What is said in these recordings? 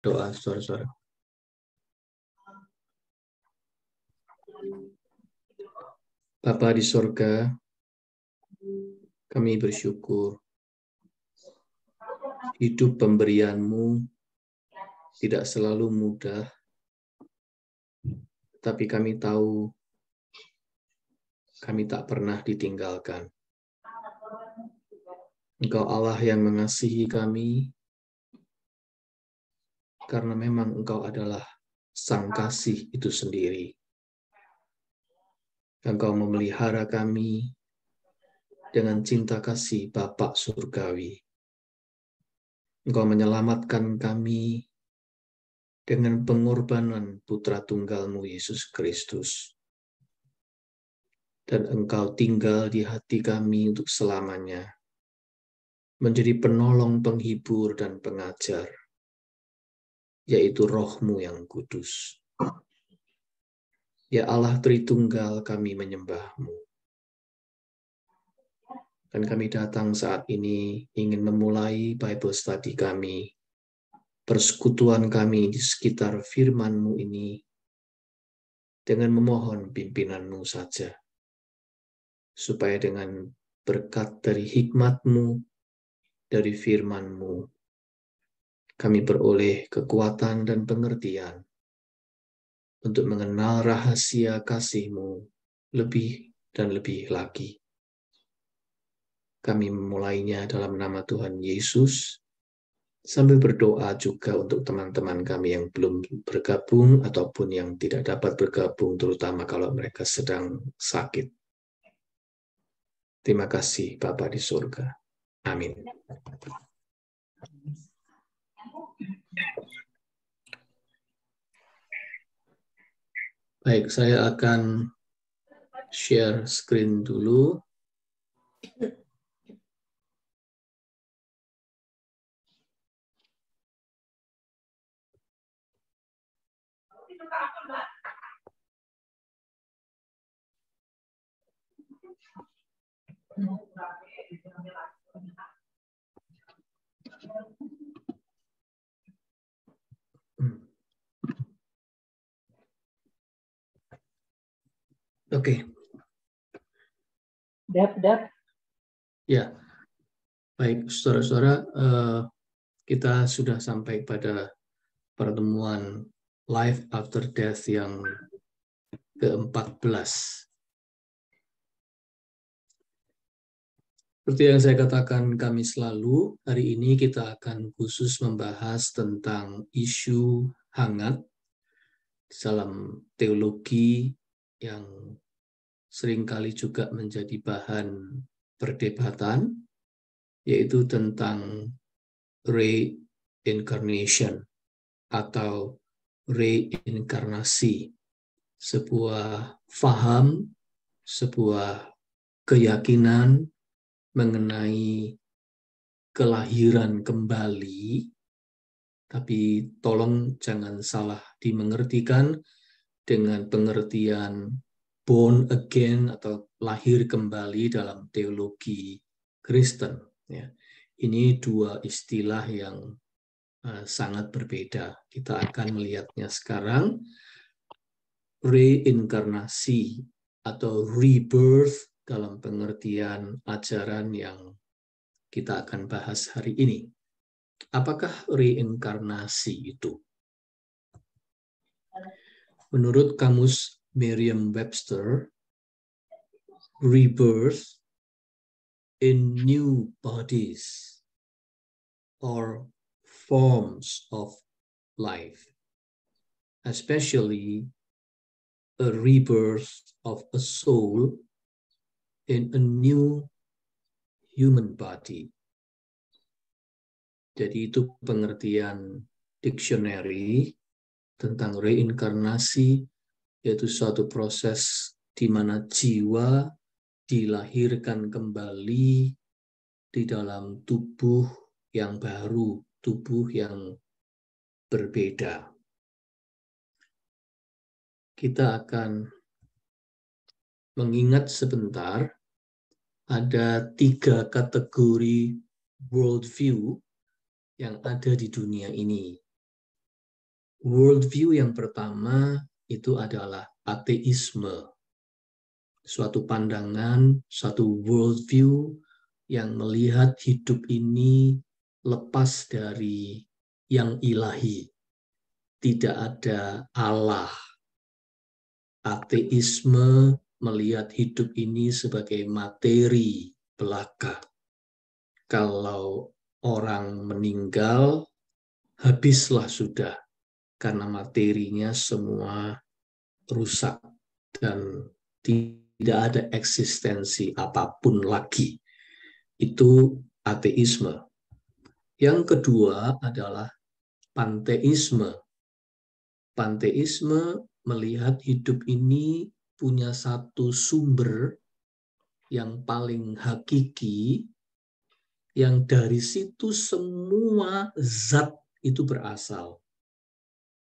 doa saudara-saudara. Bapa di sorga, kami bersyukur hidup pemberian-Mu tidak selalu mudah, tapi kami tahu kami tak pernah ditinggalkan. Engkau Allah yang mengasihi kami, karena memang Engkau adalah Sang Kasih itu sendiri. Engkau memelihara kami dengan cinta kasih Bapa Surgawi. Engkau menyelamatkan kami dengan pengorbanan Putra Tunggal-Mu Yesus Kristus. Dan Engkau tinggal di hati kami untuk selamanya, menjadi penolong, penghibur, dan pengajar, yaitu Roh-Mu yang kudus. Ya Allah Tritunggal, kami menyembah-Mu. Dan kami datang saat ini ingin memulai Bible study kami, persekutuan kami di sekitar firman-Mu ini, dengan memohon pimpinan-Mu saja. Supaya dengan berkat dari hikmat-Mu, dari firman-Mu, kami beroleh kekuatan dan pengertian untuk mengenal rahasia kasih-Mu lebih dan lebih lagi. Kami memulainya dalam nama Tuhan Yesus, sambil berdoa juga untuk teman-teman kami yang belum bergabung ataupun yang tidak dapat bergabung, terutama kalau mereka sedang sakit. Terima kasih Bapa di surga. Amin. Baik, saya akan share screen dulu. Oke. Dap. Ya, baik saudara-saudara, kita sudah sampai pada pertemuan Life After Death yang ke-14. Seperti yang saya katakan Kamis lalu, hari ini kita akan khusus membahas tentang isu hangat dalam teologi yang seringkali juga menjadi bahan perdebatan, yaitu tentang reincarnation atau reinkarnasi, sebuah faham, sebuah keyakinan mengenai kelahiran kembali, tapi tolong jangan salah dimengertikan dengan pengertian born again atau lahir kembali dalam teologi Kristen. Ya. Ini dua istilah yang sangat berbeda. Kita akan melihatnya sekarang. Reinkarnasi atau rebirth dalam pengertian ajaran yang kita akan bahas hari ini. Apakah reinkarnasi itu? Menurut kamus Merriam-Webster, rebirth in new bodies or forms of life, especially a rebirth of a soul in a new human body. Jadi itu pengertian dictionary tentang reinkarnasi, yaitu suatu proses di mana jiwa dilahirkan kembali di dalam tubuh yang baru, tubuh yang berbeda. Kita akan mengingat sebentar, ada 3 kategori worldview yang ada di dunia ini. Worldview yang pertama itu adalah ateisme. Suatu pandangan, suatu worldview yang melihat hidup ini lepas dari yang ilahi. Tidak ada Allah. Ateisme melihat hidup ini sebagai materi belaka. Kalau orang meninggal, habislah sudah. Karena materinya semua rusak dan tidak ada eksistensi apapun lagi. Itu ateisme. Yang kedua adalah panteisme. Panteisme melihat hidup ini punya satu sumber yang paling hakiki, yang dari situ semua zat itu berasal.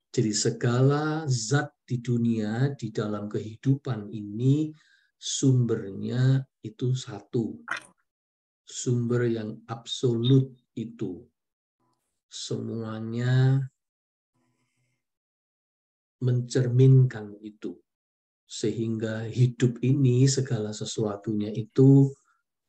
Jadi segala zat di dunia, di dalam kehidupan ini, sumbernya itu satu. Sumber yang absolut itu. Semuanya mencerminkan itu. Sehingga hidup ini, segala sesuatunya itu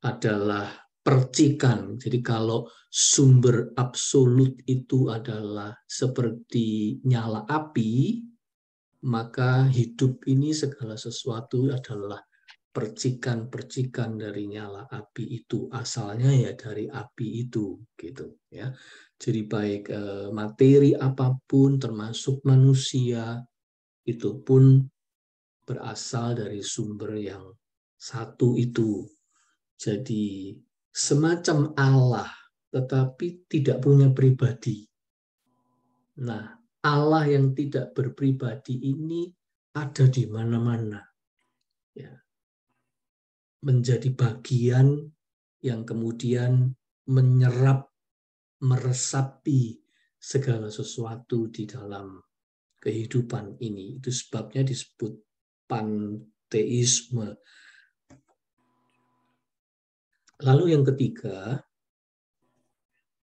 adalah percikan. Jadi kalau sumber absolut itu adalah seperti nyala api, maka hidup ini segala sesuatu adalah percikan-percikan dari nyala api itu. Asalnya ya dari api itu, gitu ya. Jadi baik materi apapun, termasuk manusia, itu pun berasal dari sumber yang satu itu. Jadi semacam Allah, tetapi tidak punya pribadi. Nah, Allah yang tidak berpribadi ini ada di mana-mana. Ya. Menjadi bagian yang kemudian menyerap, meresapi segala sesuatu di dalam kehidupan ini. Itu sebabnya disebut panteisme. Lalu yang ketiga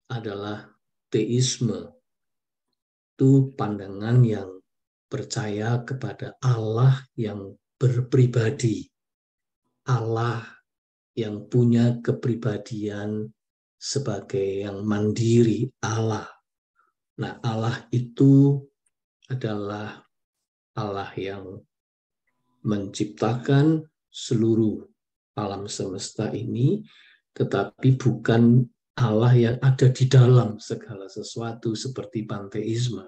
adalah teisme. Itu pandangan yang percaya kepada Allah yang berpribadi. Allah yang punya kepribadian sebagai yang mandiri, Allah. Nah, Allah itu adalah Allah yang menciptakan seluruh alam semesta ini, tetapi bukan Allah yang ada di dalam segala sesuatu seperti panteisme.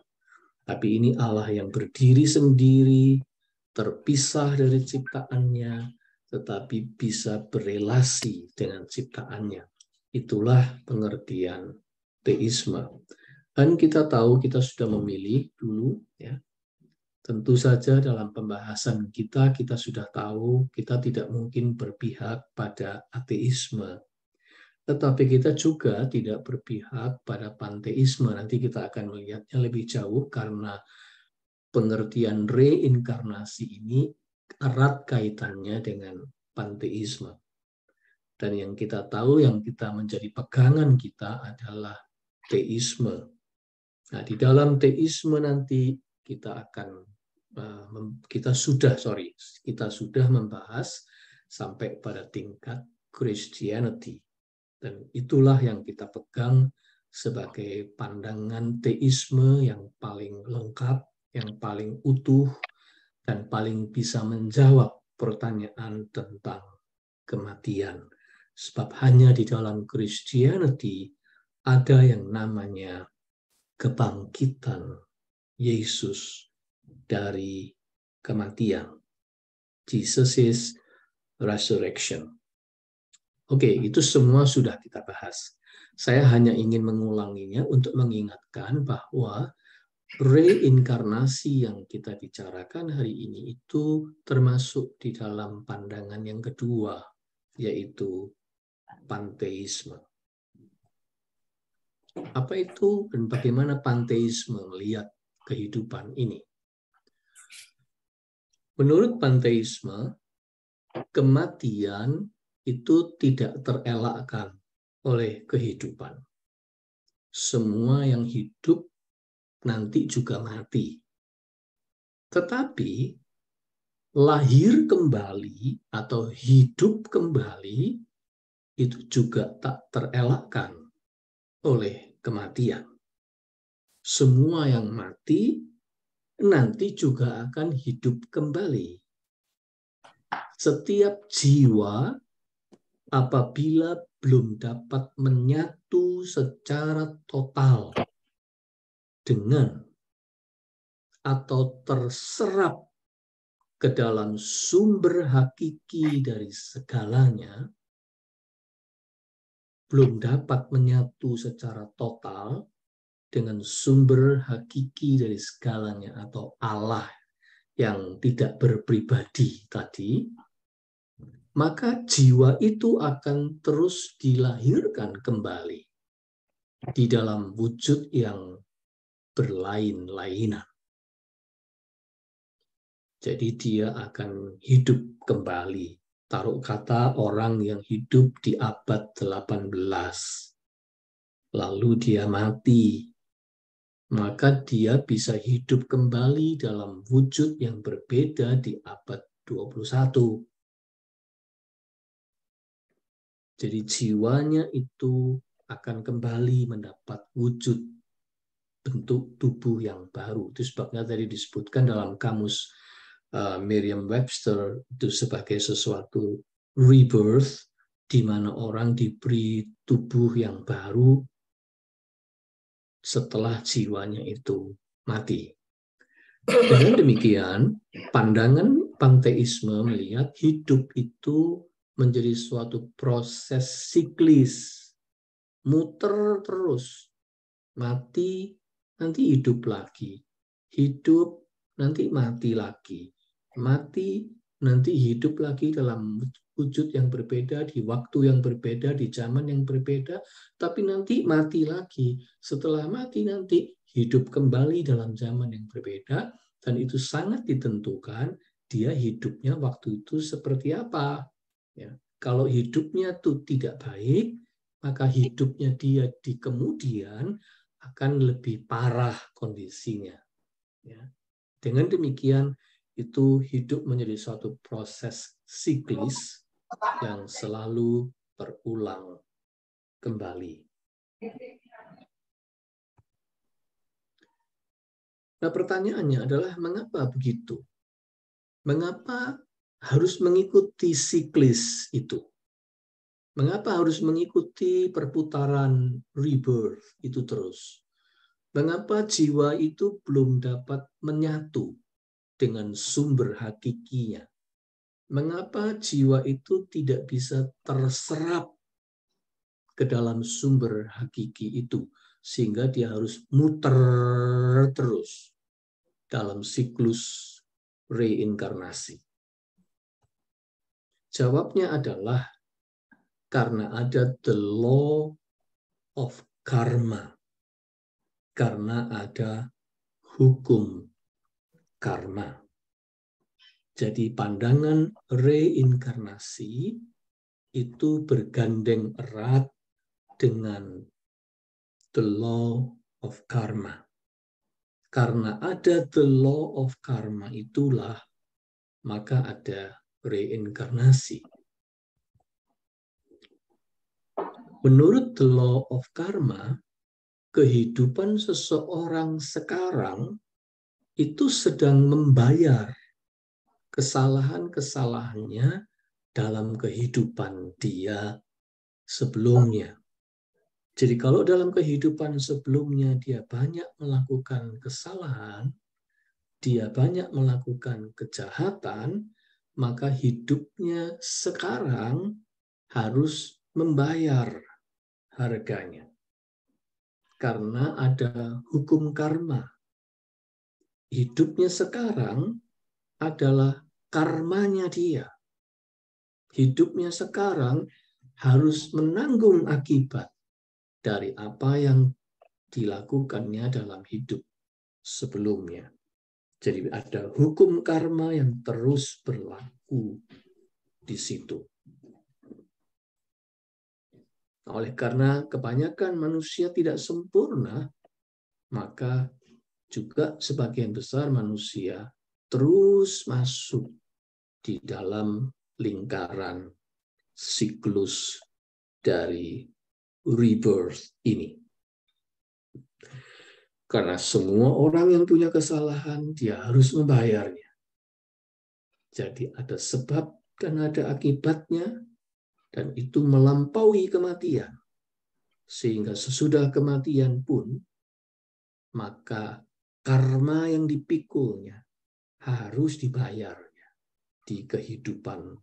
Tapi ini Allah yang berdiri sendiri, terpisah dari ciptaannya, tetapi bisa berelasi dengan ciptaannya. Itulah pengertian teisme. Dan kita tahu, kita sudah memilih dulu, ya. Tentu saja dalam pembahasan kita sudah tahu kita tidak mungkin berpihak pada ateisme. Tetapi kita juga tidak berpihak pada panteisme. Nanti kita akan melihatnya lebih jauh karena pengertian reinkarnasi ini erat kaitannya dengan panteisme. Dan yang kita tahu, yang kita menjadi pegangan kita adalah teisme. Nah, di dalam teisme nanti kita sudah membahas sampai pada tingkat Christianity. Dan itulah yang kita pegang sebagai pandangan teisme yang paling lengkap, yang paling utuh, dan paling bisa menjawab pertanyaan tentang kematian. Sebab hanya di dalam Christianity ada yang namanya kebangkitan Yesus dari kematian. Jesus is resurrection. Oke, itu semua sudah kita bahas. Saya hanya ingin mengulanginya untuk mengingatkan bahwa reinkarnasi yang kita bicarakan hari ini itu termasuk di dalam pandangan yang kedua, yaitu panteisme. Apa itu dan bagaimana panteisme melihat kehidupan ini? Menurut panteisme, kematian itu tidak terelakkan oleh kehidupan. Semua yang hidup nanti juga mati. Tetapi lahir kembali atau hidup kembali itu juga tak terelakkan oleh kematian. Semua yang mati nanti juga akan hidup kembali. Setiap jiwa apabila belum dapat menyatu secara total dengan atau terserap ke dalam sumber hakiki dari segalanya, belum dapat menyatu secara total dengan sumber hakiki dari segalanya atau Allah yang tidak berpribadi tadi, maka jiwa itu akan terus dilahirkan kembali di dalam wujud yang berlain-lainan. Jadi dia akan hidup kembali. Taruh kata orang yang hidup di abad 18. Lalu dia mati. Maka dia bisa hidup kembali dalam wujud yang berbeda di abad 21. Jadi jiwanya itu akan kembali mendapat wujud bentuk tubuh yang baru. Itu sebabnya tadi disebutkan dalam kamus Merriam-Webster itu sebagai sesuatu rebirth, di mana orang diberi tubuh yang baru setelah jiwanya itu mati. Dengan demikian, pandangan panteisme melihat hidup itu menjadi suatu proses siklis, muter terus, mati, nanti hidup lagi, hidup, nanti mati lagi, mati, nanti hidup lagi dalam wujud yang berbeda, di waktu yang berbeda, di zaman yang berbeda, tapi nanti mati lagi. Setelah mati nanti hidup kembali dalam zaman yang berbeda, dan itu sangat ditentukan dia hidupnya waktu itu seperti apa. Ya. Kalau hidupnya itu tidak baik, maka hidupnya dia di kemudian akan lebih parah kondisinya. Ya. Dengan demikian, itu hidup menjadi suatu proses siklis yang selalu berulang kembali. Nah, pertanyaannya adalah mengapa begitu? Mengapa harus mengikuti siklis itu? Mengapa harus mengikuti perputaran rebirth itu terus? Mengapa jiwa itu belum dapat menyatu dengan sumber hakikinya? Mengapa jiwa itu tidak bisa terserap ke dalam sumber hakiki itu, sehingga dia harus muter terus dalam siklus reinkarnasi? Jawabnya adalah karena ada the law of karma, karena ada hukum karma. Jadi pandangan reinkarnasi itu bergandeng erat dengan the law of karma. Karena ada the law of karma itulah, maka ada reinkarnasi. Menurut the law of karma, kehidupan seseorang sekarang itu sedang membayar kesalahan-kesalahannya dalam kehidupan dia sebelumnya. Jadi kalau dalam kehidupan sebelumnya dia banyak melakukan kesalahan, dia banyak melakukan kejahatan, maka hidupnya sekarang harus membayar harganya. Karena ada hukum karma. Hidupnya sekarang adalah karmanya dia. Hidupnya sekarang harus menanggung akibat dari apa yang dilakukannya dalam hidup sebelumnya. Jadi ada hukum karma yang terus berlaku di situ. Oleh karena kebanyakan manusia tidak sempurna, maka juga sebagian besar manusia terus masuk di dalam lingkaran siklus dari rebirth ini. Karena semua orang yang punya kesalahan, dia harus membayarnya. Jadi ada sebab dan ada akibatnya, dan itu melampaui kematian. Sehingga sesudah kematian pun, maka karma yang dipikulnya harus dibayarnya di kehidupan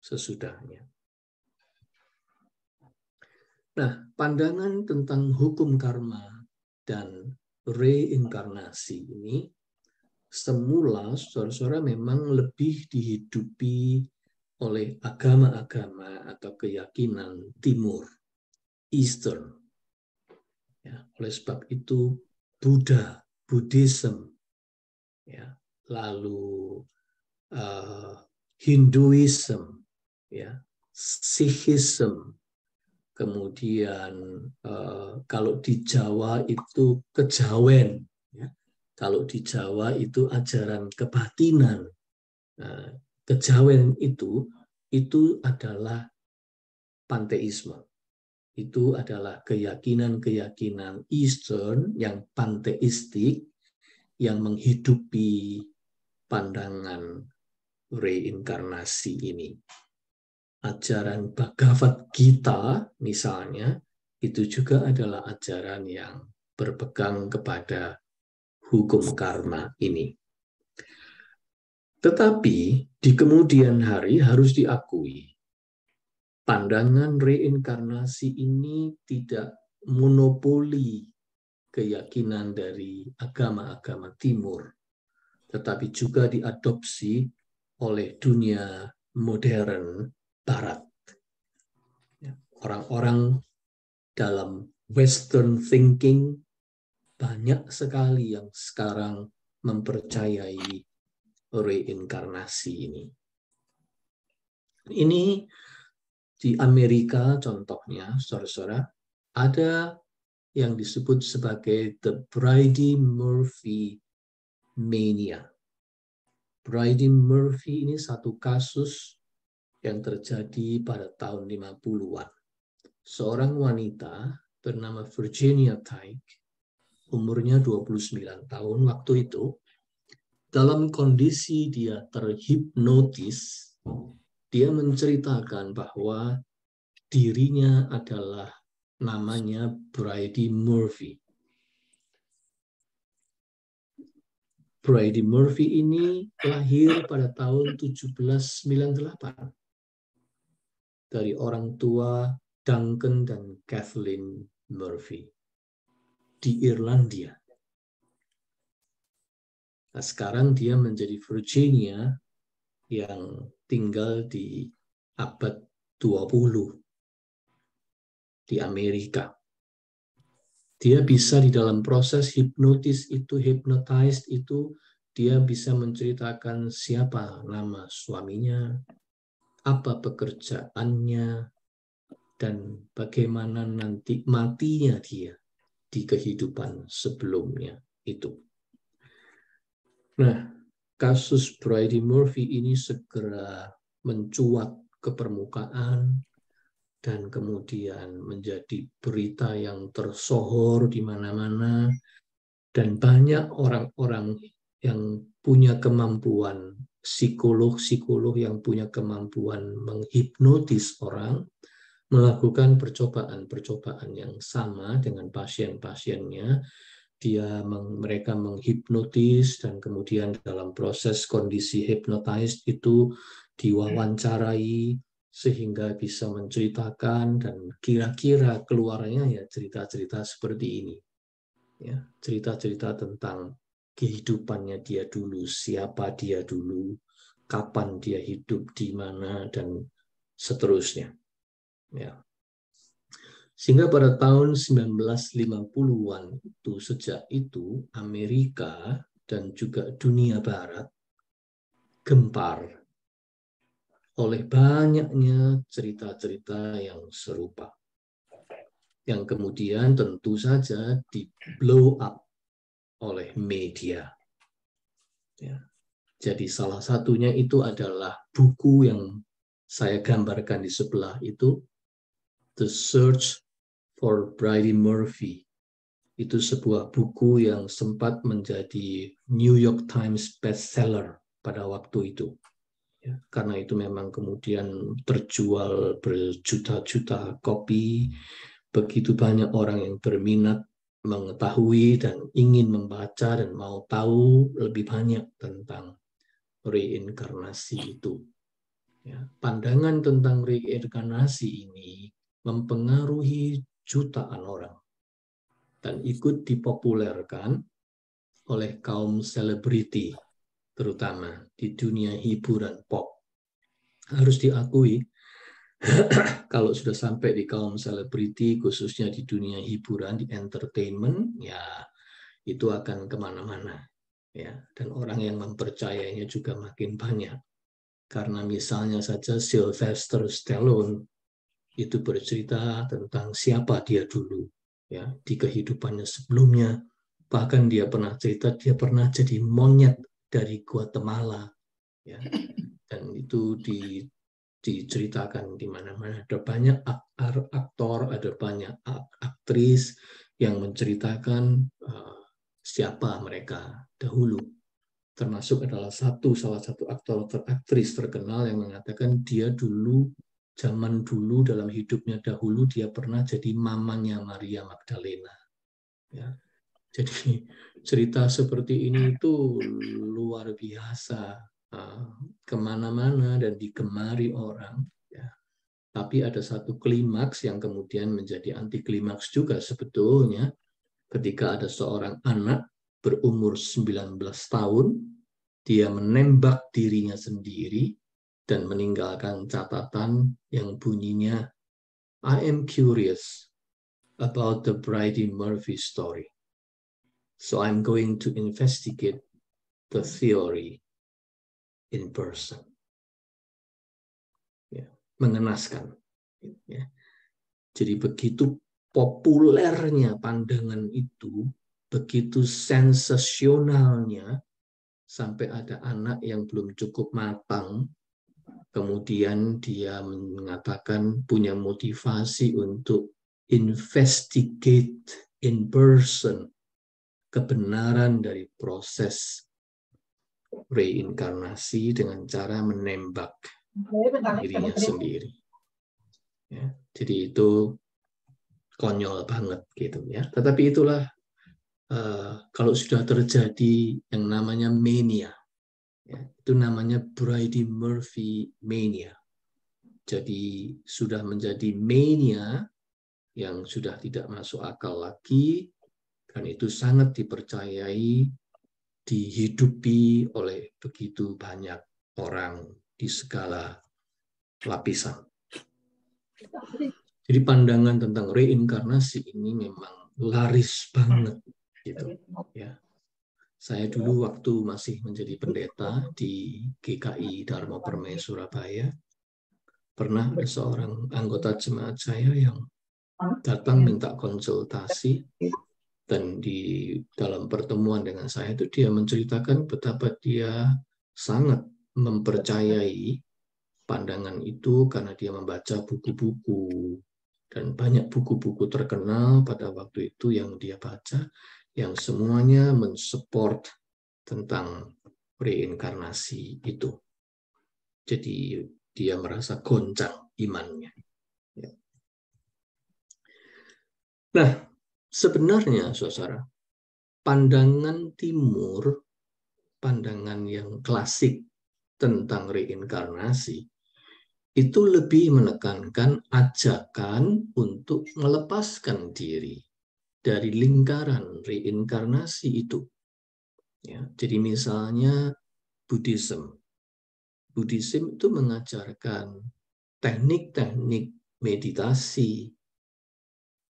sesudahnya. Nah, pandangan tentang hukum karma dan reinkarnasi ini semula saudara-saudara memang lebih dihidupi oleh agama-agama atau keyakinan timur, Eastern. Ya, oleh sebab itu Buddha, Buddhism, ya, lalu Hinduism, ya, Sikhism, kemudian kalau di Jawa itu kejawen, ya. Kalau di Jawa itu ajaran kebatinan. Nah, kejawen itu adalah panteisme. Itu adalah keyakinan-keyakinan Eastern yang panteistik yang menghidupi pandangan reinkarnasi ini. Ajaran Bhagavad Gita misalnya, itu juga adalah ajaran yang berpegang kepada hukum karma ini. Tetapi di kemudian hari harus diakui, pandangan reinkarnasi ini tidak monopoli keyakinan dari agama-agama timur, tetapi juga diadopsi oleh dunia modern barat. Orang-orang dalam Western thinking banyak sekali yang sekarang mempercayai reinkarnasi ini. Ini di Amerika contohnya, saudara-saudara, ada yang disebut sebagai the Bridey Murphy mania. Bridey Murphy ini satu kasus yang terjadi pada tahun 50-an. Seorang wanita bernama Virginia Tighe, umurnya 29 tahun waktu itu, dalam kondisi dia terhipnotis, dia menceritakan bahwa dirinya adalah namanya Bridey Murphy. Bridey Murphy ini lahir pada tahun 1798 dari orang tua Duncan dan Kathleen Murphy di Irlandia. Nah, sekarang dia menjadi Virginia yang tinggal di abad 20 di Amerika. Dia bisa di dalam proses hipnotis itu, hypnotized itu, dia bisa menceritakan siapa nama suaminya, apa pekerjaannya, dan bagaimana nanti matinya dia di kehidupan sebelumnya itu. Nah, kasus Bridey Murphy ini segera mencuat ke permukaan dan kemudian menjadi berita yang tersohor di mana-mana, dan banyak orang-orang yang punya kemampuan, psikolog-psikolog yang punya kemampuan menghipnotis orang, melakukan percobaan-percobaan yang sama dengan pasien-pasiennya. Mereka menghipnotis dan kemudian dalam proses kondisi hypnotized itu diwawancarai sehingga bisa menceritakan, dan kira-kira keluarnya ya cerita-cerita seperti ini. Ya, cerita-cerita tentang kehidupannya dia dulu, siapa dia dulu, kapan dia hidup di mana, dan seterusnya. Ya. Sehingga pada tahun 1950-an itu, sejak itu Amerika dan juga dunia barat gempar oleh banyaknya cerita-cerita yang serupa, yang kemudian tentu saja di blow up oleh media. Ya. Jadi salah satunya itu adalah buku yang saya gambarkan di sebelah itu, The Search for Bridey Murphy. Itu sebuah buku yang sempat menjadi New York Times bestseller pada waktu itu. Ya, karena itu memang kemudian terjual berjuta-juta kopi, begitu banyak orang yang berminat mengetahui dan ingin membaca dan mau tahu lebih banyak tentang reinkarnasi itu. Ya, pandangan tentang reinkarnasi ini mempengaruhi jutaan orang dan ikut dipopulerkan oleh kaum selebriti, terutama di dunia hiburan pop. Harus diakui, kalau sudah sampai di kaum selebriti, khususnya di dunia hiburan, di entertainment, ya itu akan kemana-mana. Ya, dan orang yang mempercayainya juga makin banyak. Karena misalnya saja Sylvester Stallone itu bercerita tentang siapa dia dulu, ya, di kehidupannya sebelumnya. Bahkan dia pernah cerita dia pernah jadi monyet dari Guatemala, ya, dan itu diceritakan di mana-mana. Ada banyak aktor, ada banyak aktris yang menceritakan siapa mereka dahulu. Termasuk adalah salah satu aktris terkenal yang mengatakan dia dulu, zaman dulu dalam hidupnya dahulu, dia pernah jadi mamanya Maria Magdalena. Ya. Jadi cerita seperti ini itu luar biasa, kemana-mana dan digemari orang. Ya. Tapi ada satu klimaks yang kemudian menjadi anti klimaks juga sebetulnya, ketika ada seorang anak berumur 19 tahun, dia menembak dirinya sendiri dan meninggalkan catatan yang bunyinya, I am curious about the Bridey Murphy story. So I'm going to investigate the theory in person. Ya, mengenaskan. Ya. Jadi begitu populernya pandangan itu, begitu sensasionalnya, sampai ada anak yang belum cukup matang, kemudian dia mengatakan punya motivasi untuk investigate in person kebenaran dari proses reinkarnasi dengan cara menembak dirinya sendiri. Ya, jadi itu konyol banget gitu ya. Tetapi itulah kalau sudah terjadi yang namanya mania, ya, itu namanya Bridey Murphy mania. Jadi sudah menjadi mania yang sudah tidak masuk akal lagi, dan itu sangat dipercayai, dihidupi oleh begitu banyak orang di segala lapisan. Jadi pandangan tentang reinkarnasi ini memang laris banget gitu ya. Saya dulu waktu masih menjadi pendeta di GKI Dharma Permai Surabaya, pernah ada seorang anggota jemaat saya yang datang minta konsultasi, dan di dalam pertemuan dengan saya itu dia menceritakan betapa dia sangat mempercayai pandangan itu karena dia membaca buku-buku, dan banyak buku-buku terkenal pada waktu itu yang dia baca yang semuanya mensupport tentang reinkarnasi itu. Jadi dia merasa goncang imannya. Nah, sebenarnya saudara, pandangan timur, pandangan yang klasik tentang reinkarnasi, itu lebih menekankan ajakan untuk melepaskan diri dari lingkaran reinkarnasi itu. Ya, jadi misalnya Buddhism itu mengajarkan teknik-teknik meditasi,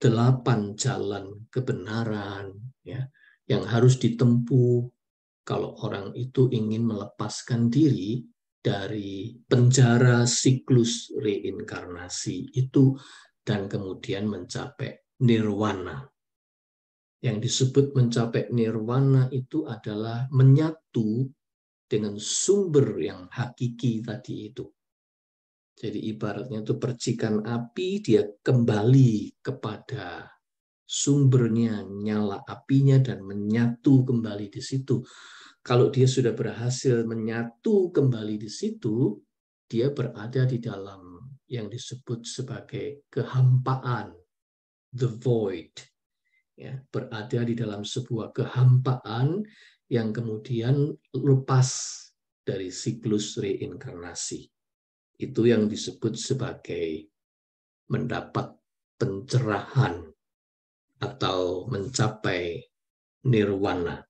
8 jalan kebenaran, ya, yang harus ditempuh kalau orang itu ingin melepaskan diri dari penjara siklus reinkarnasi itu dan kemudian mencapai nirwana. Yang disebut mencapai nirwana itu adalah menyatu dengan sumber yang hakiki tadi itu. Jadi ibaratnya itu percikan api, dia kembali kepada sumbernya, nyala apinya, dan menyatu kembali di situ. Kalau dia sudah berhasil menyatu kembali di situ, dia berada di dalam yang disebut sebagai kehampaan, the void. Ya, berada di dalam sebuah kehampaan yang kemudian lepas dari siklus reinkarnasi. Itu yang disebut sebagai mendapat pencerahan atau mencapai nirwana.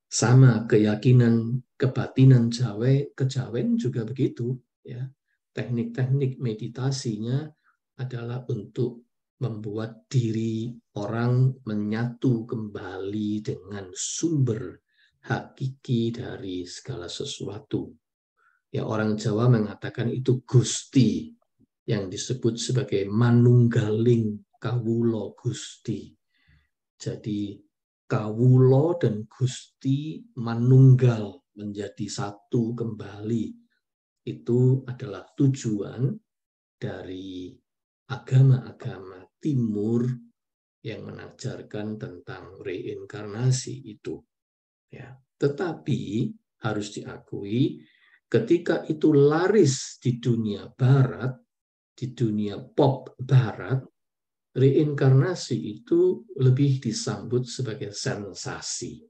Sama keyakinan kebatinan kejawen juga begitu, ya. Teknik-teknik meditasinya adalah untuk membuat diri orang menyatu kembali dengan sumber hakiki dari segala sesuatu. Ya, orang Jawa mengatakan itu Gusti, yang disebut sebagai manunggaling kawulo Gusti. Jadi kawulo dan Gusti manunggal menjadi satu kembali. Itu adalah tujuan dari agama-agama timur yang mengajarkan tentang reinkarnasi itu. Ya. Tetapi harus diakui, ketika itu laris di dunia barat, di dunia pop barat, reinkarnasi itu lebih disambut sebagai sensasi.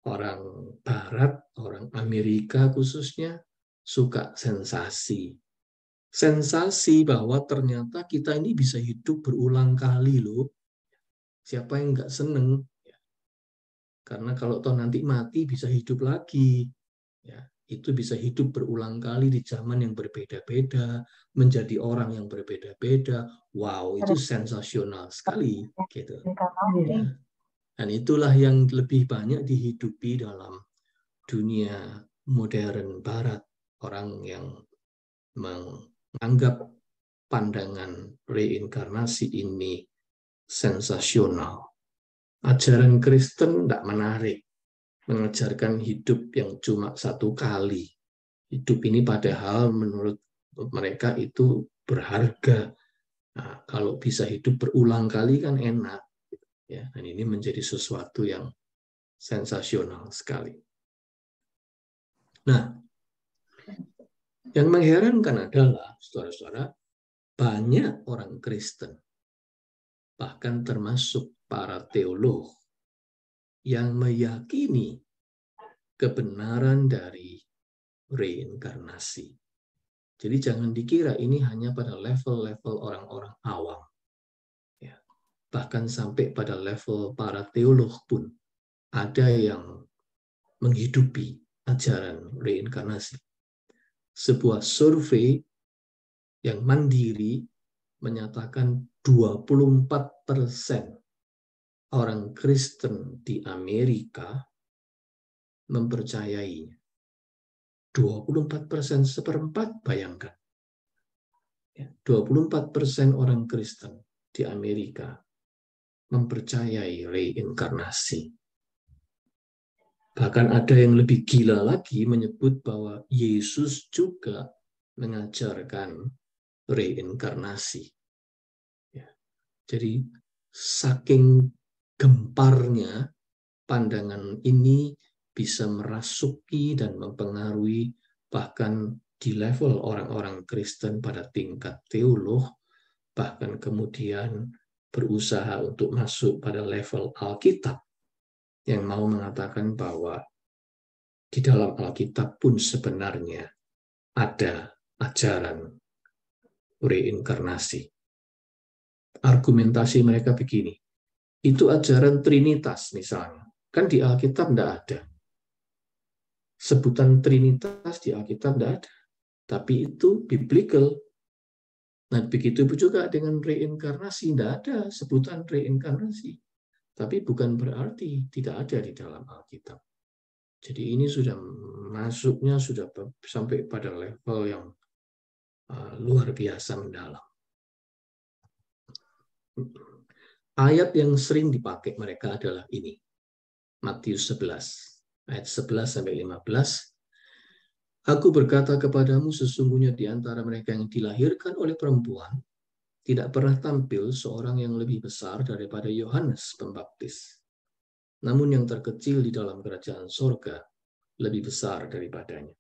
Orang barat, orang Amerika khususnya, suka sensasi. Sensasi bahwa ternyata kita ini bisa hidup berulang kali loh. Siapa yang nggak seneng? Karena kalau toh nanti mati bisa hidup lagi. Ya, itu bisa hidup berulang kali di zaman yang berbeda-beda, menjadi orang yang berbeda-beda. Wow, itu sensasional sekali, gitu. Ya. Dan itulah yang lebih banyak dihidupi dalam dunia modern Barat, orang yang menganggap pandangan reinkarnasi ini sensasional. Ajaran Kristen tidak menarik, mengajarkan hidup yang cuma satu kali. Hidup ini padahal menurut mereka itu berharga. Nah, kalau bisa hidup berulang kali kan enak. Ya, dan ini menjadi sesuatu yang sensasional sekali. Nah, yang mengherankan adalah, saudara-saudara, banyak orang Kristen, bahkan termasuk para teolog, yang meyakini kebenaran dari reinkarnasi. Jadi jangan dikira ini hanya pada level-level orang-orang awam. Ya. Bahkan sampai pada level para teolog pun ada yang menghidupi ajaran reinkarnasi. Sebuah survei yang mandiri menyatakan 24% orang Kristen di Amerika mempercayainya. 24%, seperempat, bayangkan. 24% orang Kristen di Amerika mempercayai reinkarnasi. Bahkan ada yang lebih gila lagi menyebut bahwa Yesus juga mengajarkan reinkarnasi. Ya. Jadi saking gemparnya pandangan ini bisa merasuki dan mempengaruhi bahkan di level orang-orang Kristen pada tingkat teolog, bahkan kemudian berusaha untuk masuk pada level Alkitab yang mau mengatakan bahwa di dalam Alkitab pun sebenarnya ada ajaran reinkarnasi. Argumentasi mereka begini, itu ajaran Trinitas misalnya, kan di Alkitab tidak ada. Sebutan Trinitas di Alkitab tidak ada, tapi itu biblical. Nah, begitu juga dengan reinkarnasi, tidak ada sebutan reinkarnasi. Tapi bukan berarti tidak ada di dalam Alkitab. Jadi ini sudah masuknya sudah sampai pada level yang luar biasa mendalam. Ayat yang sering dipakai mereka adalah ini. Matius 11, ayat 11 sampai 15. Aku berkata kepadamu, sesungguhnya di antara mereka yang dilahirkan oleh perempuan, tidak pernah tampil seorang yang lebih besar daripada Yohanes Pembaptis. Namun yang terkecil di dalam kerajaan sorga lebih besar daripadanya.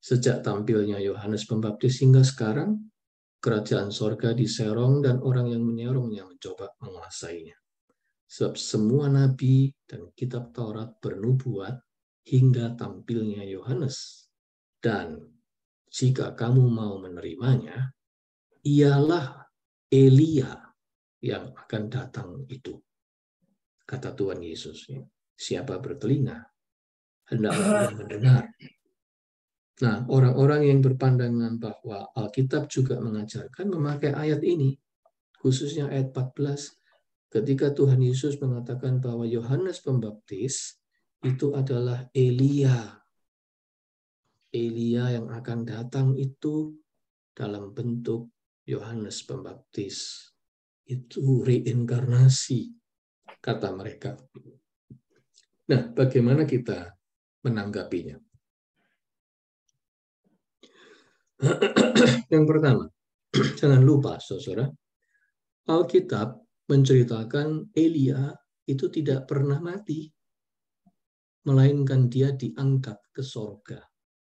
Sejak tampilnya Yohanes Pembaptis hingga sekarang, kerajaan sorga diserong dan orang yang menyerongnya mencoba menguasainya. Sebab semua nabi dan kitab Taurat bernubuat hingga tampilnya Yohanes. Dan jika kamu mau menerimanya, ialah Elia yang akan datang itu. Kata Tuhan Yesus, siapa bertelinga, hendaklah ia mendengar. Nah, orang-orang yang berpandangan bahwa Alkitab juga mengajarkan memakai ayat ini, khususnya ayat 14, ketika Tuhan Yesus mengatakan bahwa Yohanes Pembaptis itu adalah Elia. Elia yang akan datang itu dalam bentuk Yohanes Pembaptis. Itu reinkarnasi, kata mereka. Nah, bagaimana kita menanggapinya? Yang pertama, jangan lupa, saudara, Alkitab menceritakan Elia itu tidak pernah mati, melainkan dia diangkat ke sorga.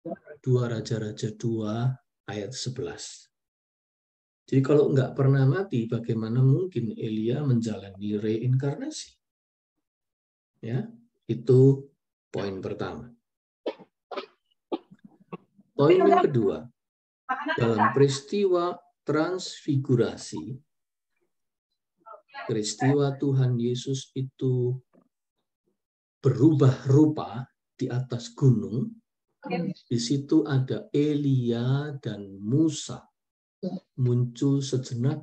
2 Raja-Raja 2 ayat 11. Jadi kalau nggak pernah mati, bagaimana mungkin Elia menjalani reinkarnasi? Ya, itu poin pertama. Poin yang kedua, dalam peristiwa transfigurasi, peristiwa Tuhan Yesus itu berubah rupa di atas gunung. Di situ ada Elia dan Musa muncul sejenak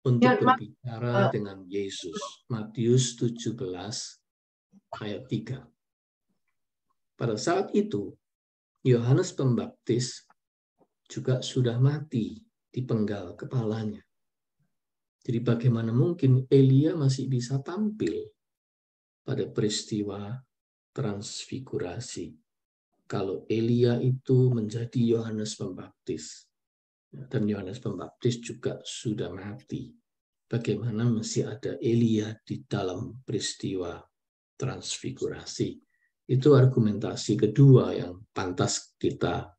untuk berbicara dengan Yesus. Matius 17 ayat 3. Pada saat itu, Yohanes Pembaptis juga sudah mati di penggal kepalanya. Jadi bagaimana mungkin Elia masih bisa tampil pada peristiwa transfigurasi kalau Elia itu menjadi Yohanes Pembaptis dan Yohanes Pembaptis juga sudah mati? Bagaimana masih ada Elia di dalam peristiwa transfigurasi? Itu argumentasi kedua yang pantas kita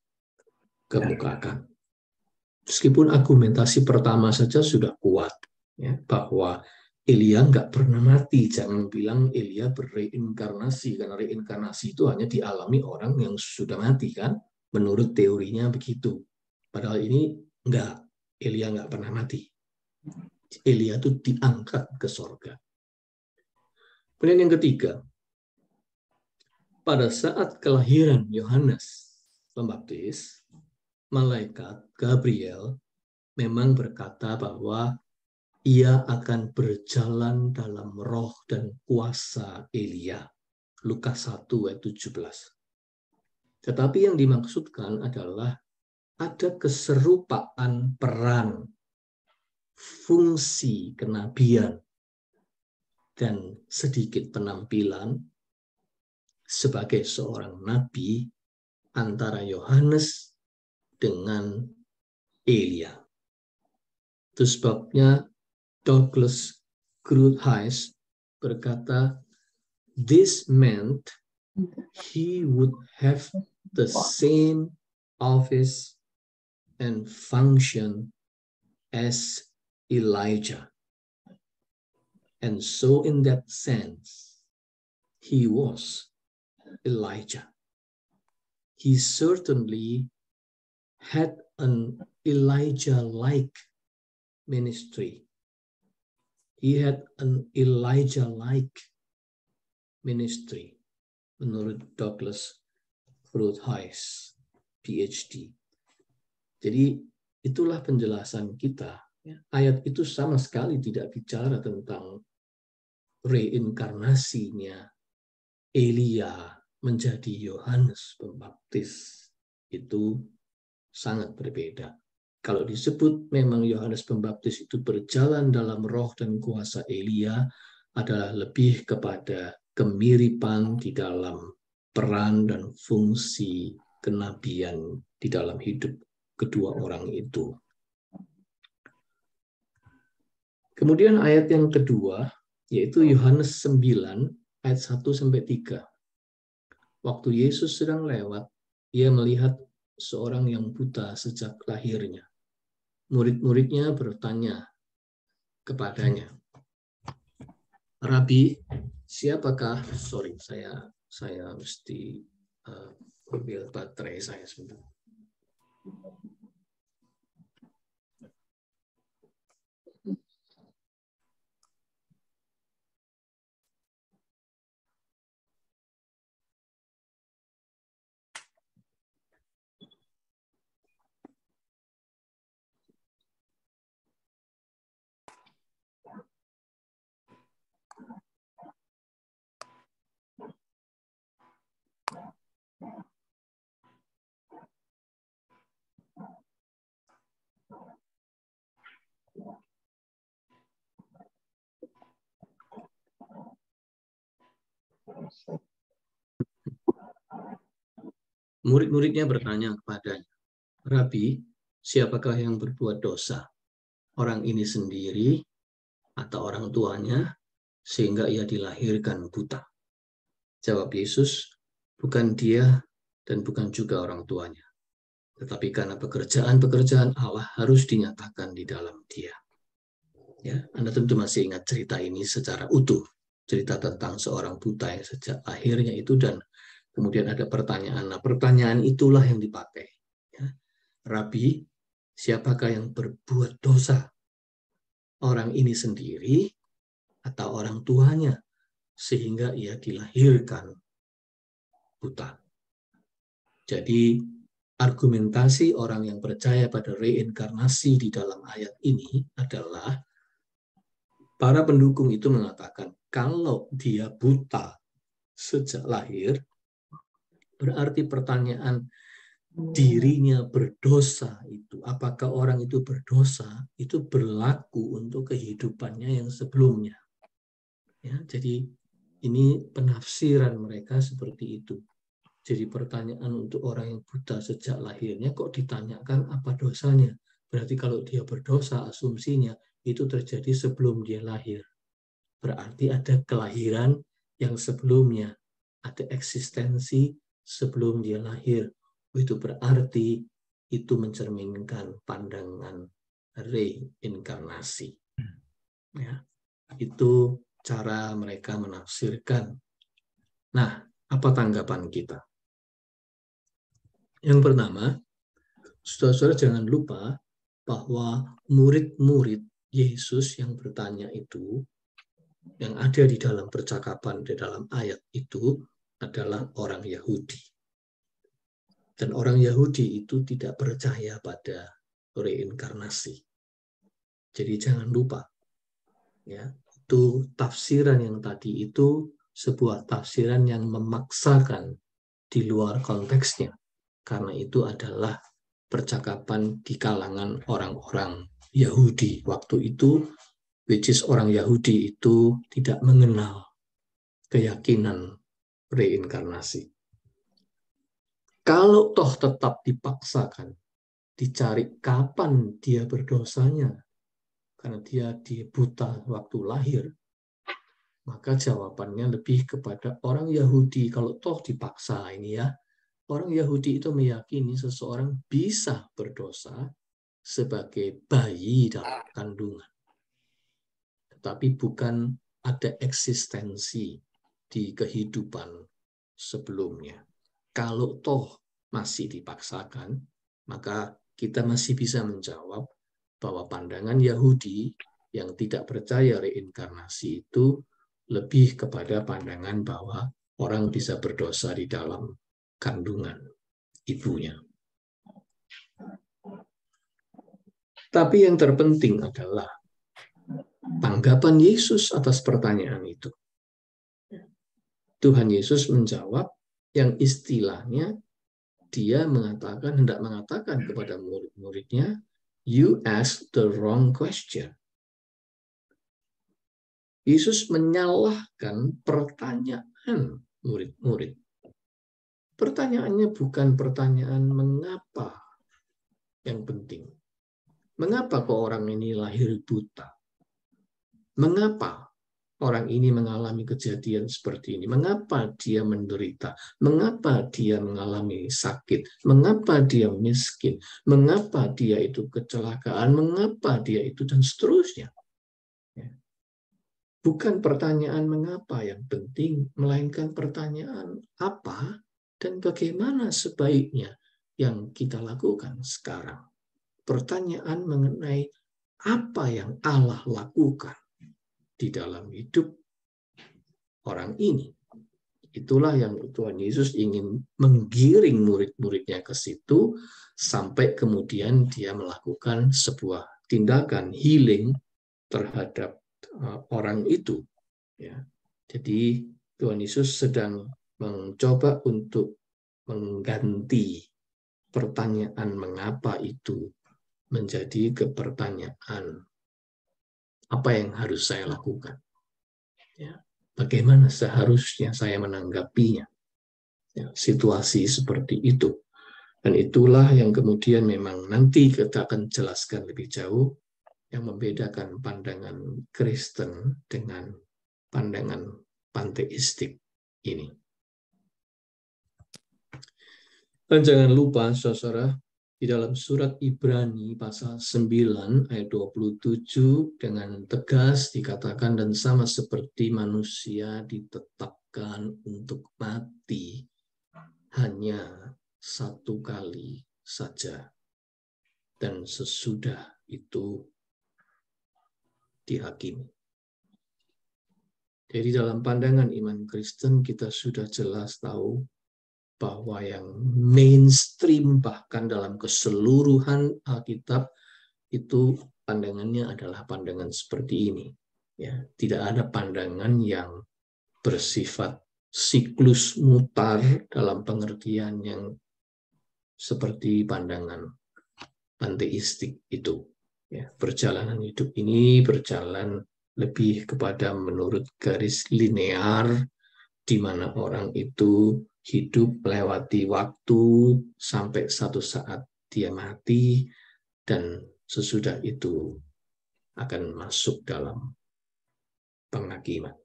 kemukakan. Meskipun argumentasi pertama saja sudah kuat, ya, bahwa Elia nggak pernah mati. Jangan bilang Elia berreinkarnasi, karena reinkarnasi itu hanya dialami orang yang sudah mati, kan? Menurut teorinya begitu. Padahal ini enggak, Elia nggak pernah mati. Elia itu diangkat ke sorga. Kemudian yang ketiga, pada saat kelahiran Yohanes Pembaptis, malaikat Gabriel memang berkata bahwa ia akan berjalan dalam roh dan kuasa Elia. Lukas 1 ayat 17. Tetapi yang dimaksudkan adalah ada keserupaan peran, fungsi kenabian, dan sedikit penampilan sebagai seorang nabi antara Yohanes dengan Elia. Itu sebabnya Douglas Groothuis berkata, this meant he would have the same office and function as Elijah. And so in that sense, he was Elijah. He certainly had an Elijah-like ministry. He had an Elijah-like ministry, menurut Douglas Groothuis, PhD. Jadi itulah penjelasan kita. Ayat itu sama sekali tidak bicara tentang reinkarnasinya Elia menjadi Yohanes Pembaptis. Itu sangat berbeda. Kalau disebut memang Yohanes Pembaptis itu berjalan dalam roh dan kuasa Elia, adalah lebih kepada kemiripan di dalam peran dan fungsi kenabian di dalam hidup kedua orang itu. Kemudian ayat yang kedua, yaitu Yohanes 9, ayat 1-3. Waktu Yesus sedang lewat, ia melihat seorang yang buta sejak lahirnya. Murid-muridnya bertanya kepadanya, Rabi, siapakah? Sorry, saya mesti ambil baterai saya sebentar. Murid-muridnya bertanya kepadanya, Rabi, siapakah yang berbuat dosa? Orang ini sendiri atau orang tuanya sehingga ia dilahirkan buta? Jawab Yesus, bukan dia dan bukan juga orang tuanya. Tetapi karena pekerjaan-pekerjaan Allah harus dinyatakan di dalam dia. Ya, Anda tentu masih ingat cerita ini secara utuh. Cerita tentang seorang buta yang sejak lahirnya itu, dan kemudian ada pertanyaan. Nah, pertanyaan itulah yang dipakai. Ya. Rabi, siapakah yang berbuat dosa? Orang ini sendiri atau orang tuanya sehingga ia dilahirkan buta? Jadi argumentasi orang yang percaya pada reinkarnasi di dalam ayat ini adalah para pendukung itu mengatakan kalau dia buta sejak lahir, berarti pertanyaan dirinya berdosa itu, apakah orang itu berdosa, itu berlaku untuk kehidupannya yang sebelumnya. Ya, jadi ini penafsiran mereka seperti itu. Jadi pertanyaan untuk orang yang buta sejak lahirnya kok ditanyakan apa dosanya. Berarti kalau dia berdosa, asumsinya itu terjadi sebelum dia lahir. Berarti ada kelahiran yang sebelumnya, ada eksistensi sebelum dia lahir. Itu berarti itu mencerminkan pandangan reinkarnasi. Ya, itu cara mereka menafsirkan. Nah, apa tanggapan kita? Yang pertama, saudara-saudara jangan lupa bahwa murid-murid Yesus yang bertanya itu, yang ada di dalam percakapan di dalam ayat itu adalah orang Yahudi. Dan orang Yahudi itu tidak percaya pada reinkarnasi. Jadi jangan lupa, ya, itu tafsiran yang tadi itu sebuah tafsiran yang memaksakan di luar konteksnya. Karena itu adalah percakapan di kalangan orang-orang Yahudi waktu itu, which is orang Yahudi itu tidak mengenal keyakinan reinkarnasi. Kalau toh tetap dipaksakan, dicari kapan dia berdosanya, karena dia buta waktu lahir, maka jawabannya lebih kepada orang Yahudi. Kalau toh dipaksa ini ya, orang Yahudi itu meyakini seseorang bisa berdosa sebagai bayi dalam kandungan. Tetapi bukan ada eksistensi di kehidupan sebelumnya. Kalau toh masih dipaksakan, maka kita masih bisa menjawab bahwa pandangan Yahudi yang tidak percaya reinkarnasi itu lebih kepada pandangan bahwa orang bisa berdosa di dalam kandungan ibunya. Tapi yang terpenting adalah tanggapan Yesus atas pertanyaan itu. Tuhan Yesus menjawab yang istilahnya dia hendak mengatakan kepada murid-muridnya You ask the wrong question. Yesus menyalahkan pertanyaan murid-murid. Pertanyaannya bukan pertanyaan mengapa yang penting. Mengapa kok orang ini lahir buta? Mengapa orang ini mengalami kejadian seperti ini? Mengapa dia menderita? Mengapa dia mengalami sakit? Mengapa dia miskin? Mengapa dia itu kecelakaan? Mengapa dia itu, dan seterusnya. Bukan pertanyaan mengapa yang penting, melainkan pertanyaan apa dan bagaimana sebaiknya yang kita lakukan sekarang. Pertanyaan mengenai apa yang Allah lakukan di dalam hidup orang ini. Itulah yang Tuhan Yesus ingin menggiring murid-muridnya ke situ, sampai kemudian dia melakukan sebuah tindakan healing terhadap orang itu. Ya. Jadi Tuhan Yesus sedang mencoba untuk mengganti pertanyaan mengapa itu menjadi kepertanyaan apa yang harus saya lakukan. Ya. Bagaimana seharusnya saya menanggapinya. Ya, situasi seperti itu. Dan itulah yang kemudian memang nanti kita akan jelaskan lebih jauh, yang membedakan pandangan Kristen dengan pandangan panteistik ini. Dan jangan lupa, saudara, di dalam surat Ibrani pasal 9 ayat 27 dengan tegas dikatakan, dan sama seperti manusia ditetapkan untuk mati hanya satu kali saja, dan sesudah itu dihakimi. Jadi dalam pandangan iman Kristen kita sudah jelas tahu bahwa yang mainstream bahkan dalam keseluruhan Alkitab itu pandangannya adalah pandangan seperti ini. Ya, tidak ada pandangan yang bersifat siklus mutar dalam pengertian yang seperti pandangan panteistik itu. Ya, perjalanan hidup ini berjalan lebih kepada menurut garis linear, di mana orang itu hidup melewati waktu sampai satu saat dia mati, dan sesudah itu akan masuk dalam penghakiman.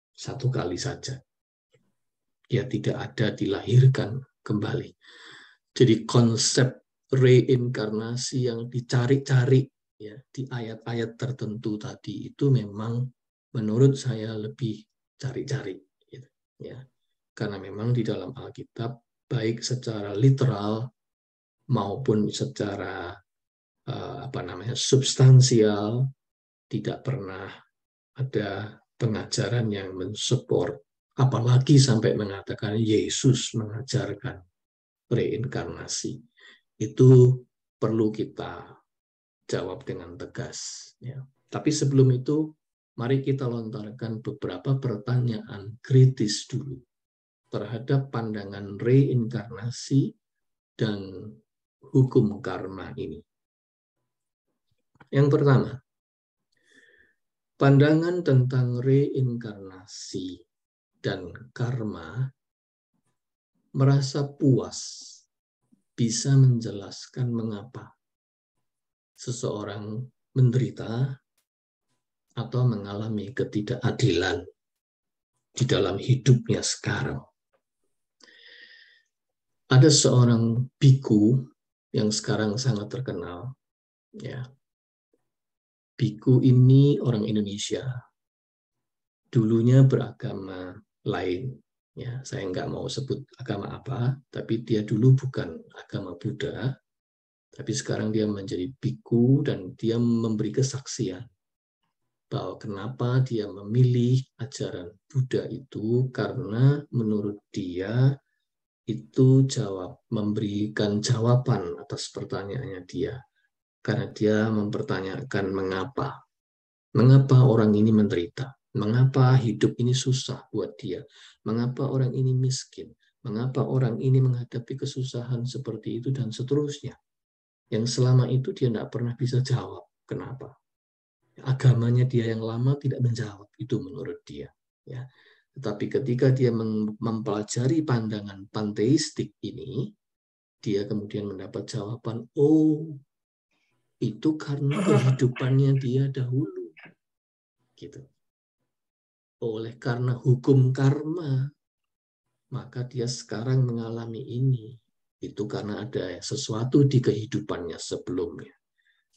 Satu kali saja. Dia tidak ada dilahirkan kembali. Jadi konsep reinkarnasi yang dicari-cari ya di ayat-ayat tertentu tadi itu memang menurut saya lebih cari-cari gitu, ya. Karena memang di dalam Alkitab baik secara literal maupun secara substansial tidak pernah ada pengajaran yang mensupport, apalagi sampai mengatakan Yesus mengajarkan reinkarnasi. Itu perlu kita jawab dengan tegas. Ya. Tapi sebelum itu, mari kita lontarkan beberapa pertanyaan kritis dulu terhadap pandangan reinkarnasi dan hukum karma ini. Yang pertama, pandangan tentang reinkarnasi dan karma merasa puas bisa menjelaskan mengapa seseorang menderita atau mengalami ketidakadilan di dalam hidupnya sekarang. Ada seorang biku yang sekarang sangat terkenal, ya. Biku ini orang Indonesia, dulunya beragama lain. Ya, saya nggak mau sebut agama apa, tapi dia dulu bukan agama Buddha, tapi sekarang dia menjadi biku dan dia memberi kesaksian bahwa kenapa dia memilih ajaran Buddha itu karena menurut dia itu memberikan jawaban atas pertanyaannya dia. Karena dia mempertanyakan mengapa orang ini menderita. Mengapa hidup ini susah buat dia? Mengapa orang ini miskin? Mengapa orang ini menghadapi kesusahan seperti itu dan seterusnya? yang selama itu dia tidak pernah bisa jawab. Kenapa? Agamanya dia yang lama tidak menjawab, itu menurut dia. Ya. Tetapi ketika dia mempelajari pandangan panteistik ini, dia kemudian mendapat jawaban, oh, itu karena kehidupannya dia dahulu. Gitu. Oleh karena hukum karma, maka dia sekarang mengalami ini. Itu karena ada sesuatu di kehidupannya sebelumnya.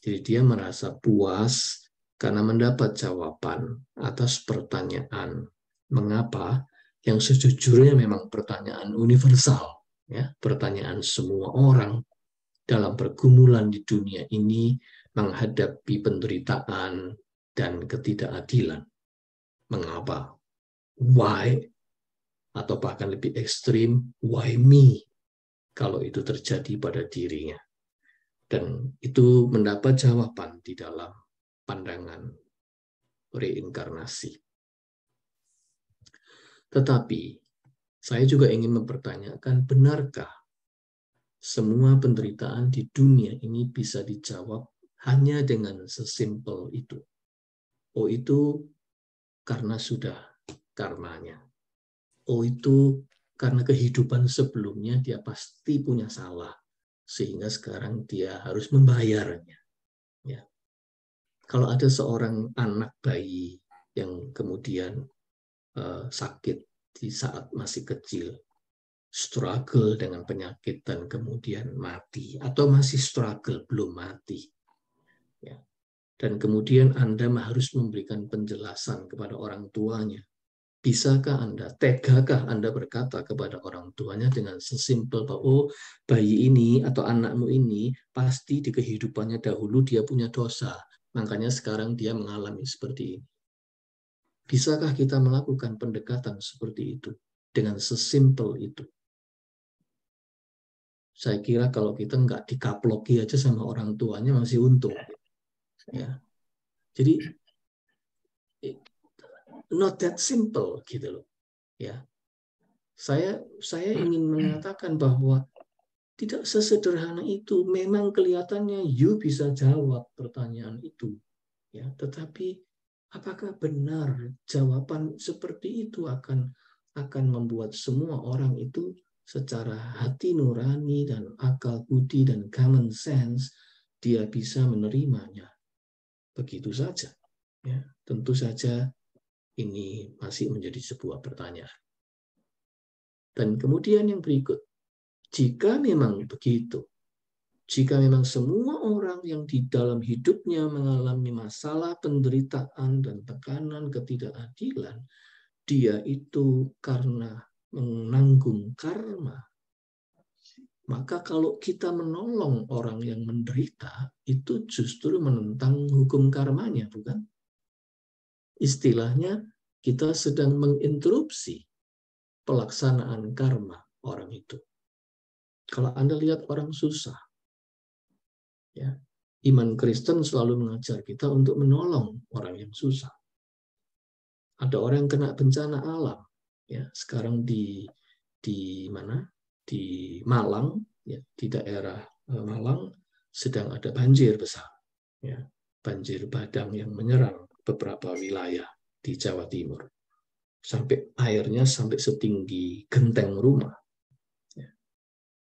Jadi dia merasa puas karena mendapat jawaban atas pertanyaan mengapa, yang sejujurnya memang pertanyaan universal, ya, pertanyaan semua orang dalam pergumulan di dunia ini menghadapi penderitaan dan ketidakadilan. Mengapa? Why? Atau bahkan lebih ekstrim, why me? Kalau itu terjadi pada dirinya. Dan itu mendapat jawaban di dalam pandangan reinkarnasi. Tetapi, saya juga ingin mempertanyakan, benarkah semua penderitaan di dunia ini bisa dijawab hanya dengan sesimpel itu? Oh, itu karena sudah karmanya. Oh, itu karena kehidupan sebelumnya dia pasti punya salah, sehingga sekarang dia harus membayarnya. Ya. Kalau ada seorang anak bayi yang kemudian sakit di saat masih kecil, struggle dengan penyakit dan kemudian mati, atau masih struggle belum mati, ya. Dan kemudian Anda harus memberikan penjelasan kepada orang tuanya. Bisakah Anda, tegakah Anda berkata kepada orang tuanya dengan sesimpel bahwa, oh, bayi ini atau anakmu ini pasti di kehidupannya dahulu dia punya dosa, makanya sekarang dia mengalami seperti ini. Bisakah kita melakukan pendekatan seperti itu dengan sesimpel itu? Saya kira kalau kita nggak dikaploki aja sama orang tuanya masih untung. Ya. Jadi not that simple gitu loh. Ya. Saya ingin mengatakan bahwa tidak sesederhana itu. Memang kelihatannya you bisa jawab pertanyaan itu, ya. Tetapi apakah benar jawaban seperti itu akan membuat semua orang itu secara hati nurani dan akal budi dan common sense dia bisa menerimanya begitu saja? Ya, tentu saja ini masih menjadi sebuah pertanyaan. Dan kemudian yang berikut, jika memang begitu, jika memang semua orang yang di dalam hidupnya mengalami masalah, penderitaan, dan tekanan ketidakadilan, dia itu karena menanggung karma, maka kalau kita menolong orang yang menderita, itu justru menentang hukum karmanya, bukan? Istilahnya, kita sedang menginterupsi pelaksanaan karma orang itu. Kalau Anda lihat orang susah, ya, iman Kristen selalu mengajar kita untuk menolong orang yang susah. Ada orang yang kena bencana alam, ya, sekarang di mana? Di Malang, ya, di daerah Malang sedang ada banjir besar, ya, banjir bandang yang menyerang beberapa wilayah di Jawa Timur. Sampai airnya sampai setinggi genteng rumah.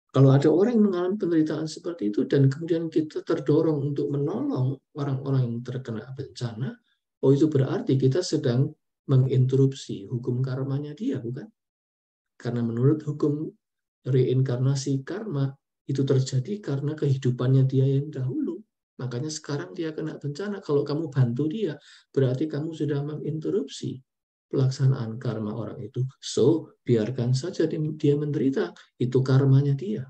Kalau ada orang yang mengalami penderitaan seperti itu dan kemudian kita terdorong untuk menolong orang-orang yang terkena bencana, oh, itu berarti kita sedang menginterupsi hukum karmanya dia, bukan? Karena menurut hukum reinkarnasi karma, itu terjadi karena kehidupannya dia yang dahulu. Makanya sekarang dia kena bencana. Kalau kamu bantu dia, berarti kamu sudah menginterupsi pelaksanaan karma orang itu. So, biarkan saja dia menderita. Itu karmanya dia.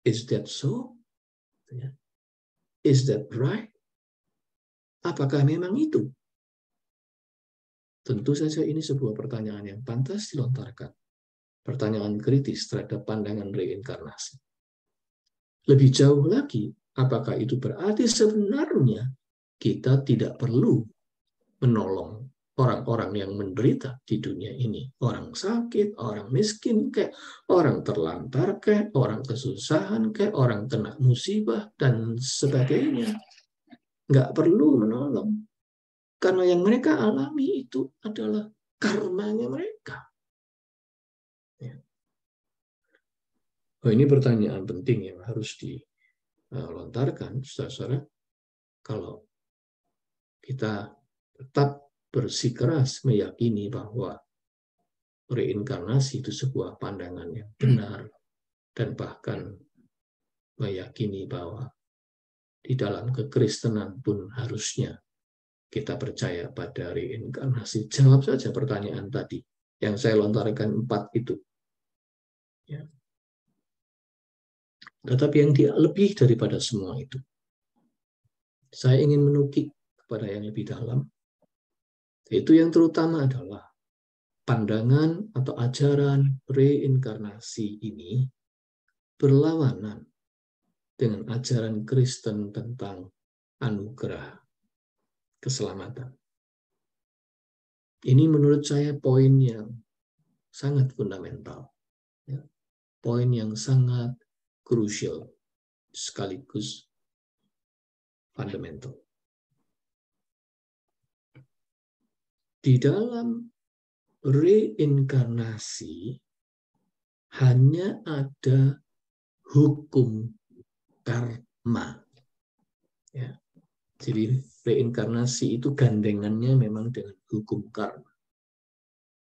Is that so? Is that right? Apakah memang itu? Tentu saja ini sebuah pertanyaan yang pantas dilontarkan. Pertanyaan kritis terhadap pandangan reinkarnasi. Lebih jauh lagi, apakah itu berarti sebenarnya kita tidak perlu menolong orang-orang yang menderita di dunia ini. Orang sakit, orang miskin, kayak orang terlantar, kayak orang kesusahan, kayak orang kena musibah, dan sebagainya. Nggak perlu menolong. Karena yang mereka alami itu adalah karmanya mereka. Ya. Oh, ini pertanyaan penting yang harus dilontarkan, saudara-saudara. Kalau kita tetap bersikeras meyakini bahwa reinkarnasi itu sebuah pandangan yang benar, dan bahkan meyakini bahwa di dalam kekristenan pun harusnya kita percaya pada reinkarnasi. Jawab saja pertanyaan tadi yang saya lontarkan 4 itu. Ya. Tetapi yang lebih daripada semua itu, saya ingin menukik kepada yang lebih dalam, yaitu yang terutama adalah pandangan atau ajaran reinkarnasi ini berlawanan dengan ajaran Kristen tentang anugerah keselamatan. Ini menurut saya poin yang sangat fundamental, ya. Poin yang sangat krusial sekaligus fundamental. Di dalam reinkarnasi hanya ada hukum karma. Ya. Jadi reinkarnasi itu gandengannya memang dengan hukum karma.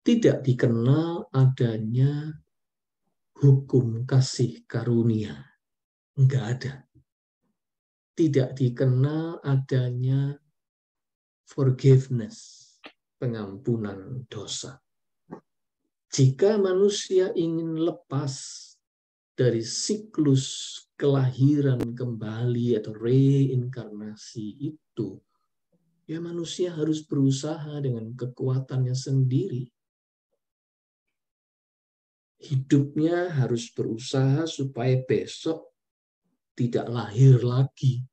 Tidak dikenal adanya hukum kasih karunia. Enggak ada. Tidak dikenal adanya forgiveness, pengampunan dosa. Jika manusia ingin lepas dari siklus kelahiran kembali atau reinkarnasi itu, ya manusia harus berusaha dengan kekuatannya sendiri. Hidupnya harus berusaha supaya besok tidak lahir lagi,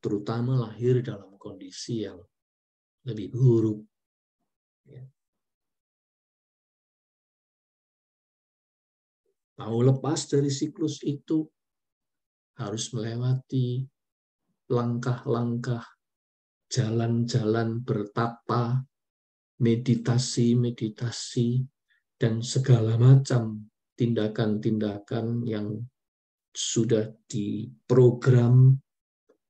terutama lahir dalam kondisi yang lebih buruk. Ya. Mau lepas dari siklus itu, harus melewati langkah-langkah, jalan-jalan bertapa, meditasi-meditasi, dan segala macam tindakan-tindakan yang sudah diprogram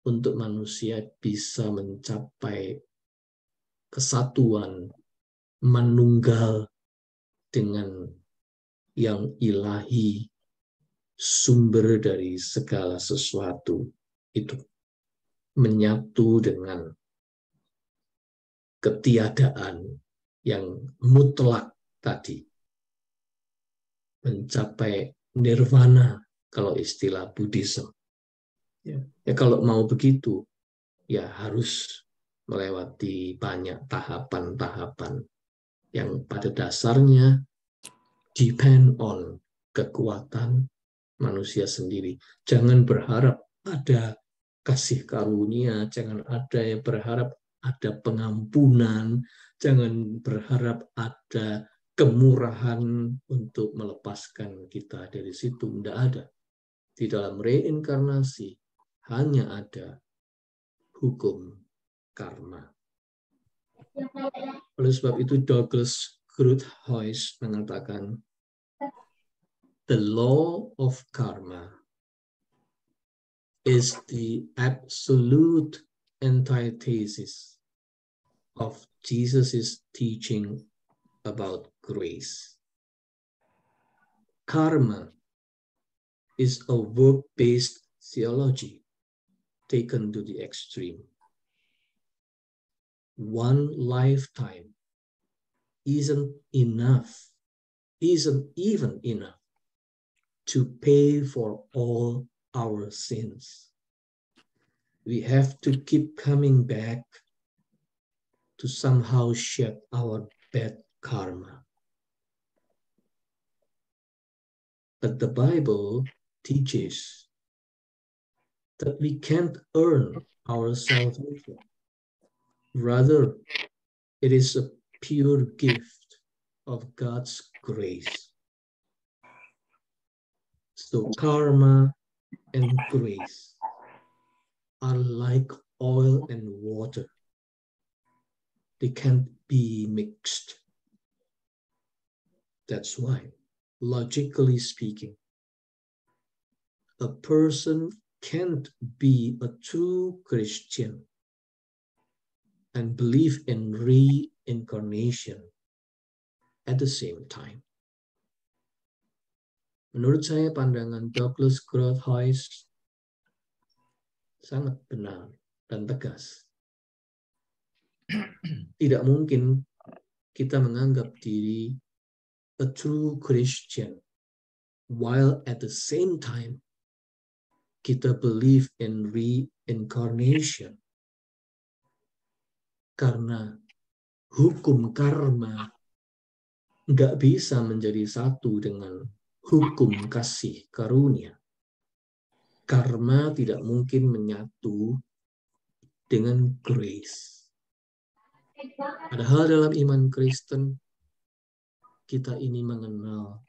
untuk manusia bisa mencapai kesatuan manunggal dengan yang ilahi, sumber dari segala sesuatu itu, menyatu dengan ketiadaan yang mutlak tadi, mencapai nirvana kalau istilah Buddhism. Ya, kalau mau begitu, ya harus melewati banyak tahapan-tahapan yang pada dasarnya depend on kekuatan manusia sendiri. Jangan berharap ada kasih karunia, jangan ada yang berharap ada pengampunan, jangan berharap ada kemurahan untuk melepaskan kita dari situ. Tidak ada. Di dalam reinkarnasi hanya ada hukum karma. Oleh sebab itu Douglas Groothuis mengatakan, the law of karma is the absolute antithesis of Jesus' teaching about grace. Karma is a work-based theology taken to the extreme. One lifetime isn't even enough to pay for all our sins. We have to keep coming back to somehow shed our bad karma. But the Bible teaches that we can't earn our salvation. Rather, it is a pure gift of God's grace. So karma and grace are like oil and water. They can't be mixed. That's why, logically speaking, a person can't be a true Christian and believe in reincarnation at the same time. Menurut saya, pandangan Douglas Groothuis sangat benar dan tegas. Tidak mungkin kita menganggap diri a true Christian while at the same time kita believe in reincarnation. Karena hukum karma nggak bisa menjadi satu dengan hukum kasih karunia. Karma tidak mungkin menyatu dengan grace. Padahal dalam iman Kristen, kita ini mengenal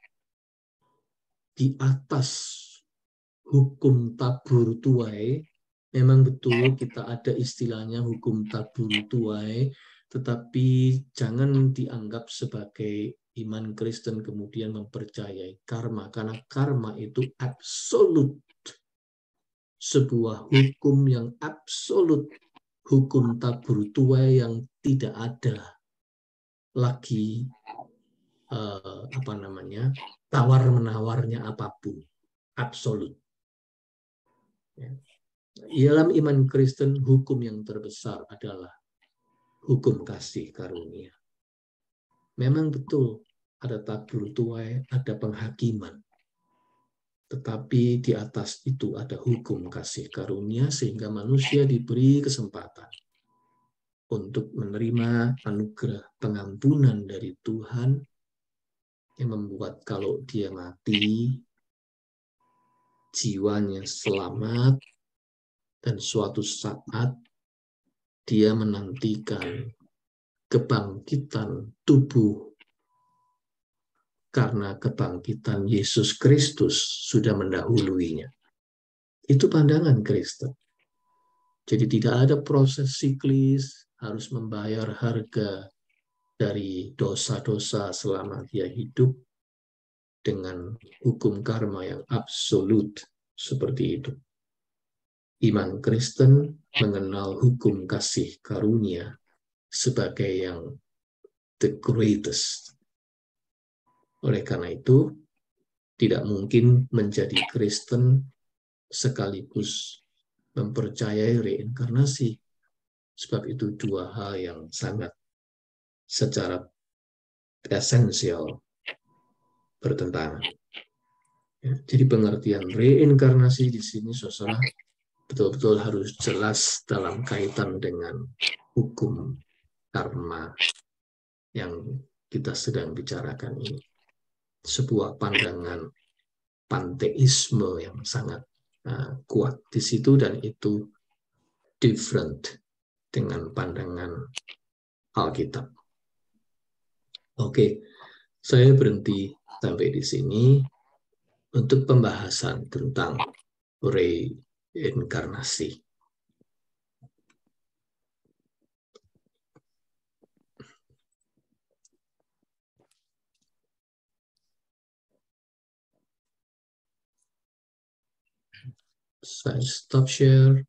di atas hukum tabur tuai. Memang betul kita ada istilahnya hukum tabur tuai, tetapi jangan dianggap sebagai iman Kristen kemudian mempercayai karma, karena karma itu absolut. Sebuah hukum yang absolut, hukum tabur tuai yang tidak ada lagi tawar menawarnya apapun, absolut. Ya. Dalam iman Kristen, hukum yang terbesar adalah hukum kasih karunia. Memang betul ada tabur tuai, ada penghakiman. Tetapi di atas itu ada hukum kasih karunia sehingga manusia diberi kesempatan untuk menerima anugerah pengampunan dari Tuhan yang membuat kalau dia mati, jiwanya selamat dan suatu saat dia menantikan kebangkitan tubuh karena kebangkitan Yesus Kristus sudah mendahuluinya. Itu pandangan Kristen. Jadi tidak ada proses siklis, harus membayar harga dari dosa-dosa selama dia hidup dengan hukum karma yang absolut seperti itu. Iman Kristen mengenal hukum kasih karunia sebagai yang the greatest. Oleh karena itu, tidak mungkin menjadi Kristen sekaligus mempercayai reinkarnasi. Sebab itu dua hal yang sangat secara esensial bertentangan. Ya, jadi pengertian reinkarnasi di sini, saudara, betul-betul harus jelas dalam kaitan dengan hukum karma yang kita sedang bicarakan ini. Sebuah pandangan panteisme yang sangat kuat di situ, dan itu different dengan pandangan Alkitab. Oke, saya berhenti sampai di sini untuk pembahasan tentang reinkarnasi. Saya stop share.